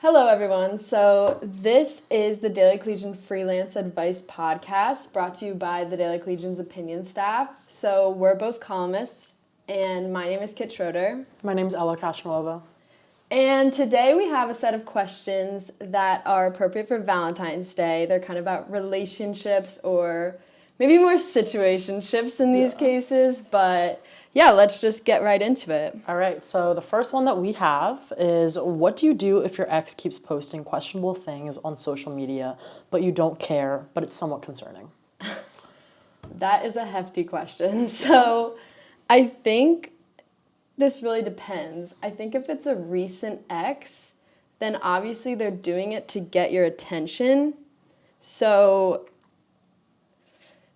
Hello, everyone. So, this is the Daily Collegian Freelance Advice Podcast brought to you by the Daily Collegian's opinion staff. So, we're both columnists, and my name is Kit Schroder. My name's Castronuovo. And today we have a set of questions that are appropriate for Valentine's Day. They're kind of about relationships or maybe more situationships in these cases, but yeah, let's just get right into it. All right, so the first one that we have is, what do you do if your ex keeps posting questionable things on social media, but you don't care, but it's somewhat concerning? That is a hefty question. So I think this really depends. I think if it's a recent ex, then obviously they're doing it to get your attention. So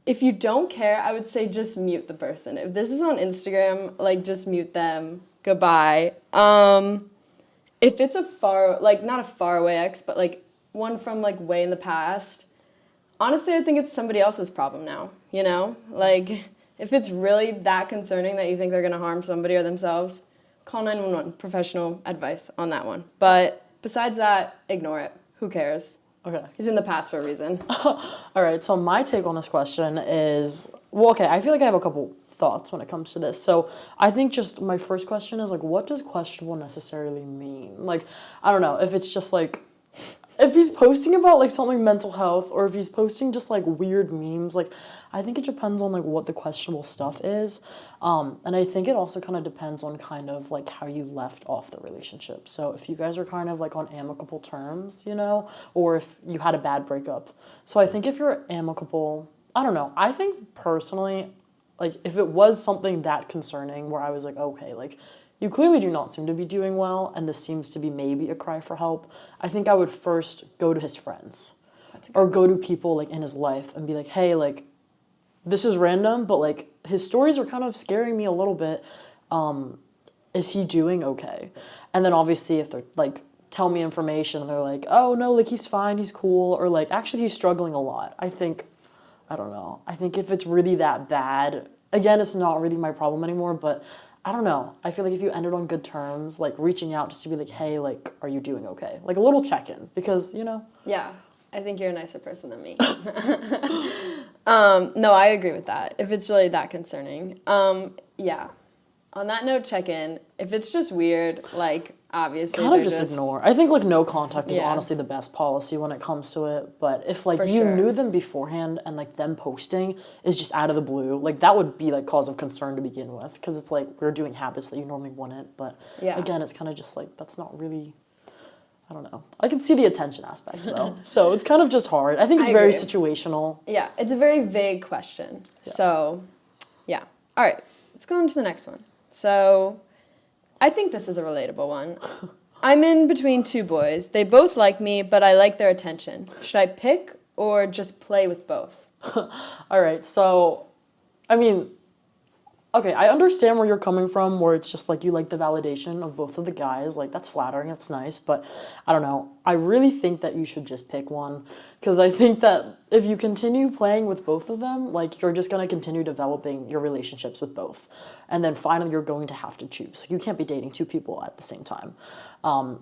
if you don't care, I would say just mute the person. If this is on Instagram, just mute them. Goodbye. If it's not a far away ex, but one from way in the past, honestly, I think it's somebody else's problem now, you know? If it's really that concerning that you think they're going to harm somebody or themselves, call 911, professional advice on that one. But besides that, ignore it. Who cares? Okay. He's in the past for a reason. All right, so my take on this question is, I feel like I have a couple thoughts when it comes to this. So I think just my first question is, what does questionable necessarily mean? I don't know, if it's just if he's posting about something mental health, or if he's posting just weird memes, I think it depends on what the questionable stuff is. And I think it also kind of depends on how you left off the relationship. So if you guys are kind of on amicable terms, or if you had a bad breakup. So I think if you're amicable, I don't know. I think personally, if it was something that concerning where I was you clearly do not seem to be doing well, and this seems to be maybe a cry for help, I think I would first go to his friends or go to people in his life and be hey, this is random, but his stories are kind of scaring me a little bit. Is he doing okay? And then obviously if they're tell me information and they're oh no, he's fine, he's cool, or actually he's struggling a lot, I think if it's really that bad, again, it's not really my problem anymore, but I don't know. I feel if you ended on good terms, reaching out just to be hey, are you doing okay? A little check-in, because, Yeah, I think you're a nicer person than me. No, I agree with that. If it's really that concerning. Yeah. On that note, check in. If it's just weird, obviously kind of just ignore. I think no contact is honestly the best policy when it comes to it. But if you knew them beforehand and them posting is just out of the blue, that would be cause of concern to begin with, because it's we're doing habits that you normally wouldn't. But again, it's kind of just that's not really. I don't know. I can see the attention aspect though, so it's kind of just hard. I think it's very situational. Yeah, it's a very vague question. Yeah. So, yeah. All right, let's go on to the next one. So, I think this is a relatable one. I'm in between two boys. They both like me, but I like their attention. Should I pick or just play with both? All right, so, okay, I understand where you're coming from, where it's just you like the validation of both of the guys. That's flattering, that's nice, but I don't know. I really think that you should just pick one, because I think that if you continue playing with both of them, you're just going to continue developing your relationships with both. And then finally, you're going to have to choose. You can't be dating two people at the same time.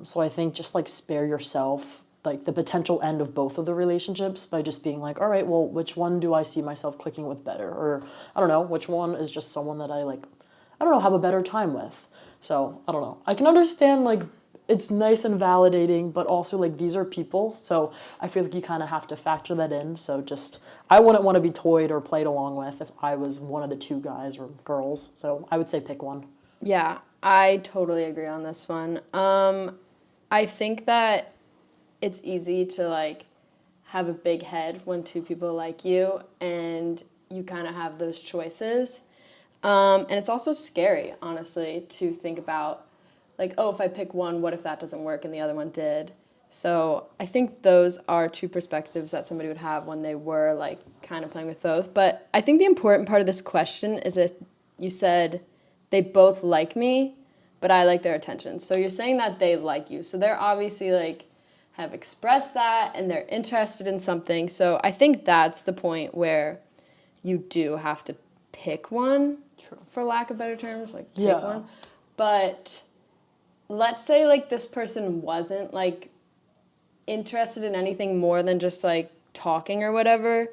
So I think just spare yourself the potential end of both of the relationships by just being all right, well, which one do I see myself clicking with better? Or, I don't know, which one is just someone that I don't know, have a better time with. So, I don't know. I can understand, it's nice and validating, but also, these are people, so I feel you kind of have to factor that in. So I wouldn't want to be toyed or played along with if I was one of the two guys or girls. So I would say pick one. Yeah, I totally agree on this one. I think that it's easy to have a big head when two people like you and you kind of have those choices. And it's also scary, honestly, to think about if I pick one, what if that doesn't work and the other one did? So I think those are two perspectives that somebody would have when they were kind of playing with both. But I think the important part of this question is that you said they both like me, but I like their attention. So you're saying that they like you. So they're obviously have expressed that and they're interested in something. So I think that's the point where you do have to pick one, for lack of better terms, pick one. But let's say this person wasn't interested in anything more than just like talking or whatever,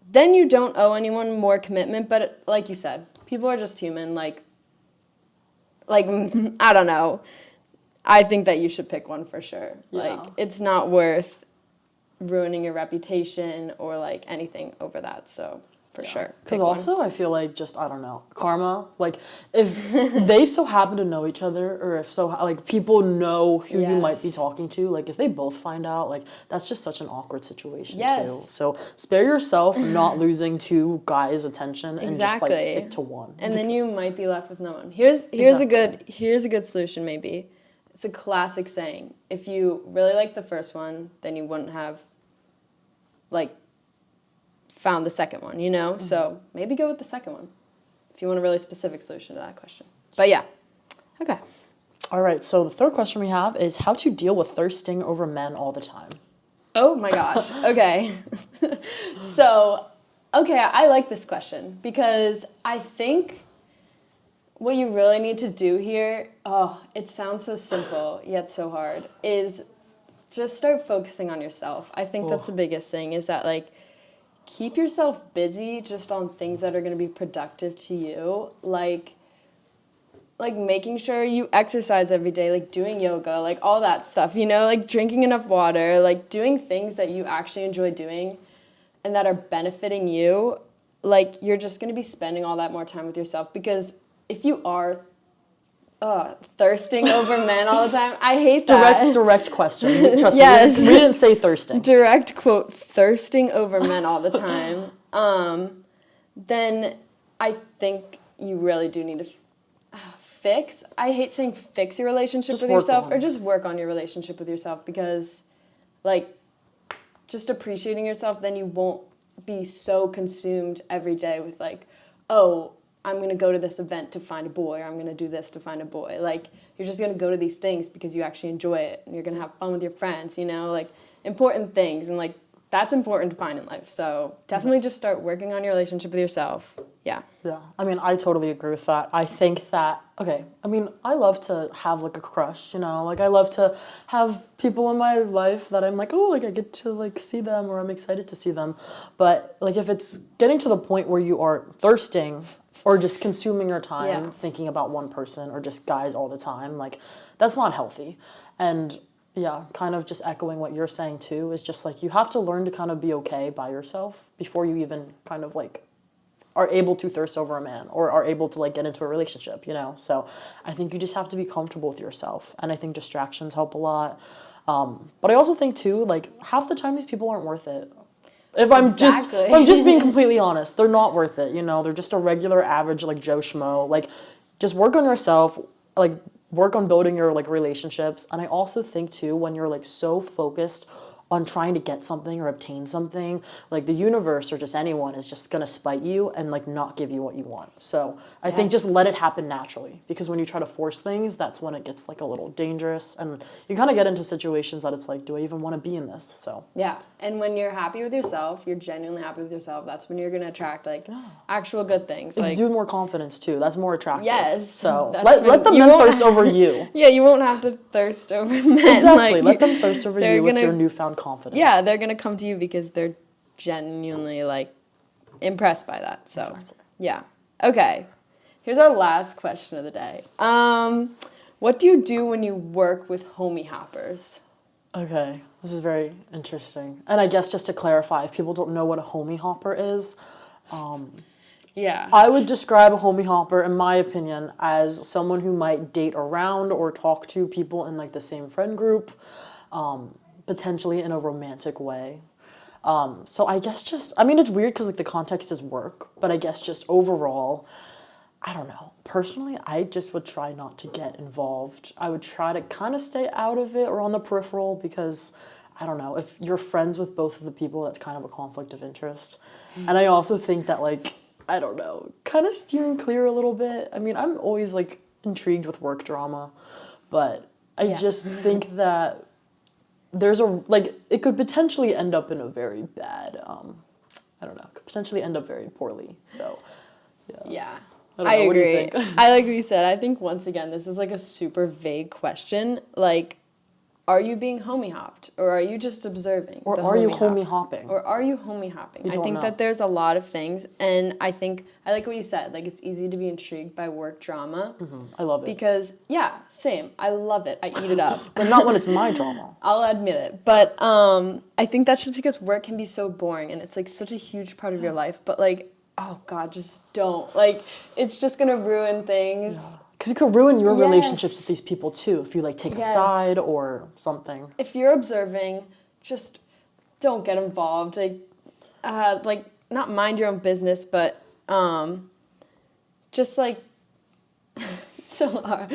then you don't owe anyone more commitment. But like you said, people are just human. Like I don't know. I think that you should pick one for sure. Yeah. Like, it's not worth ruining your reputation or like anything over that. So for sure. Because also I feel like just, I don't know, karma, like if they so happen to know each other, or if so, like people know who you might be talking to, like if they both find out, like that's just such an awkward situation too. So spare yourself not losing two guys' attention and just like stick to one. And then you might be left with no one. Here's a good solution maybe. It's a classic saying. If you really like the first one, then you wouldn't have like found the second one, you know? Mm-hmm. So maybe go with the second one if you want a really specific solution to that question. But yeah. Okay. All right. So the third question we have is how to deal with thirsting over men all the time. Oh my gosh. Okay. So, okay, I like this question because I think what you really need to do here, it sounds so simple yet so hard, is just start focusing on yourself. I think that's the biggest thing, is that like keep yourself busy just on things that are going to be productive to you, like making sure you exercise every day, like doing yoga, like all that stuff, you know, like drinking enough water, like doing things that you actually enjoy doing and that are benefiting you. Like you're just going to be spending all that more time with yourself, because if you are thirsting over men all the time, I hate that. Direct question. Trust me, we didn't say thirsting. Direct quote, thirsting over men all the time. Then I think you really do need to fix. I hate saying fix your relationship with yourself, or just work on your relationship with yourself, because like just appreciating yourself, then you won't be so consumed every day with like, oh, I'm going to go to this event to find a boy, or I'm going to do this to find a boy. Like, you're just going to go to these things because you actually enjoy it, and you're going to have fun with your friends, you know, like, important things. And, like, that's important to find in life. So definitely just start working on your relationship with yourself. Yeah. Yeah. I mean, I totally agree with that. I think that, okay, I mean, I love to have, like, a crush, you know? Like, I love to have people in my life that I'm like, oh, like, I get to, like, see them, or I'm excited to see them. But, like, if it's getting to the point where you are thirsting or just consuming your time thinking about one person, or just guys all the time, like, that's not healthy. And yeah, kind of just echoing what you're saying too, is just like you have to learn to kind of be okay by yourself before you even kind of like are able to thirst over a man, or are able to like get into a relationship, you know? So I think you just have to be comfortable with yourself, and I think distractions help a lot. But I also think too, like half the time these people aren't worth it. If I'm just being completely honest, they're not worth it, you know? They're just a regular average, like, Joe Schmo. Like, just work on yourself, like, work on building your, like, relationships. And I also think, too, when you're, like, so focused on trying to get something or obtain something, like, the universe or just anyone is just gonna spite you and, like, not give you what you want. So I think just let it happen naturally, because when you try to force things, that's when it gets, like, a little dangerous, and you kind of get into situations that it's like, do I even want to be in this? So yeah, and when you're happy with yourself, you're genuinely happy with yourself, that's when you're gonna attract like actual good things. Exude more confidence too. That's more attractive. Yes. So let the men thirst over you. Yeah, you won't have to thirst over men. Exactly. Like, let them thirst over you with your newfound confidence. Yeah, they're gonna come to you because they're genuinely like impressed by that. So yeah. Okay. Here's our last question of the day. What do you do when you work with homie hoppers? Okay, this is very interesting. And I guess just to clarify, if people don't know what a homie hopper is, I would describe a homie hopper, in my opinion, as someone who might date around or talk to people in like the same friend group, potentially in a romantic way. So I guess just, I mean, it's weird because like the context is work, but I guess just overall, I don't know. Personally, I just would try not to get involved. I would try to kind of stay out of it or on the peripheral, because I don't know, if you're friends with both of the people, that's kind of a conflict of interest. And I also think that like, I don't know, kind of steering clear a little bit. I mean, I'm always like intrigued with work drama, but I just think that there's it could potentially end up in a very bad, I don't know, could potentially end up very poorly. So, yeah. I agree. What do you think? I like what you said. I think once again, this is like a super vague question. Like, are you being homie hopped, or are you just observing? Or the are you homie hop? homie hopping? Or are you homie hopping? I don't think know. that there's a lot of things, and I think I like what you said. Like, it's easy to be intrigued by work drama. I love it. Because, yeah, same. I love it. I eat it up. But not when it's my drama. I'll admit it. But I think that's just because work can be so boring, and it's, like, such a huge part of your life. But, like, oh, God, just don't. Like, it's just going to ruin things. Yeah. Because you could ruin your Yes. relationships with these people, too, if you, like, take a Yes. side or something. If you're observing, just don't get involved. Like not mind your own business, but just like it's so hard.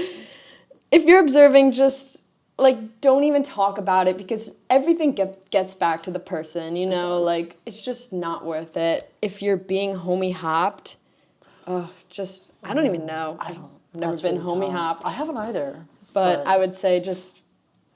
If you're observing, just like don't even talk about it, because everything gets back to the person. You know, like it's just not worth it. If you're being homie hopped, just I don't even know. I've never That's been really homie tough. hopped. I haven't either. But I would say just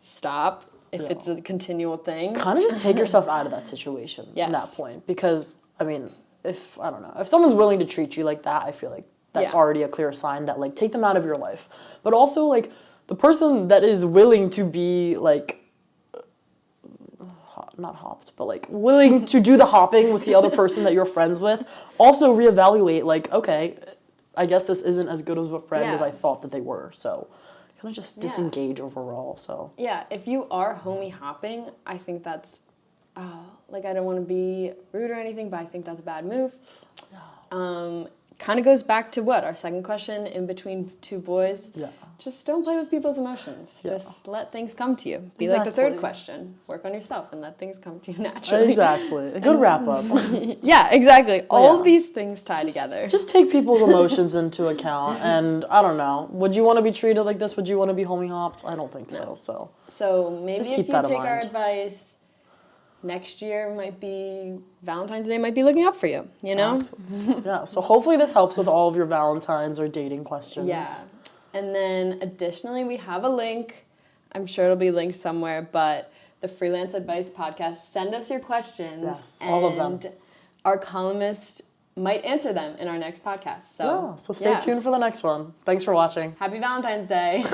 stop if it's a continual thing. Kind of just take yourself out of that situation at that point. Because, I mean, if someone's willing to treat you like that, I feel like that's already a clear sign that, like, take them out of your life. But also, like, the person that is willing to be, like, not hopped, but, like, willing to do the hopping with the other person that you're friends with, also reevaluate, like, okay, I guess this isn't as good of a friend as I thought that they were, so kind of just disengage overall, so. Yeah, if you are homie hopping, I think that's, like, I don't want to be rude or anything, but I think that's a bad move. Kind of goes back to what? Our second question, in between two boys. Yeah. Just don't play with people's emotions. Yeah. Just let things come to you. Be like the third question. Work on yourself and let things come to you naturally. Exactly. A good wrap up. Yeah, exactly. All of these things tie together. Just take people's emotions into account, and I don't know. Would you want to be treated like this? Would you want to be homie hopped? I don't think so. So maybe just if keep you that in take our mind. advice, next year might be Valentine's Day might be looking up for you. You know? Yeah. So hopefully this helps with all of your Valentine's or dating questions. Yeah. And then additionally, we have a link. I'm sure it'll be linked somewhere, but the Freelance Advice Podcast. Send us your questions. Yes, all of them. And our columnist might answer them in our next podcast. So stay tuned for the next one. Thanks for watching. Happy Valentine's Day.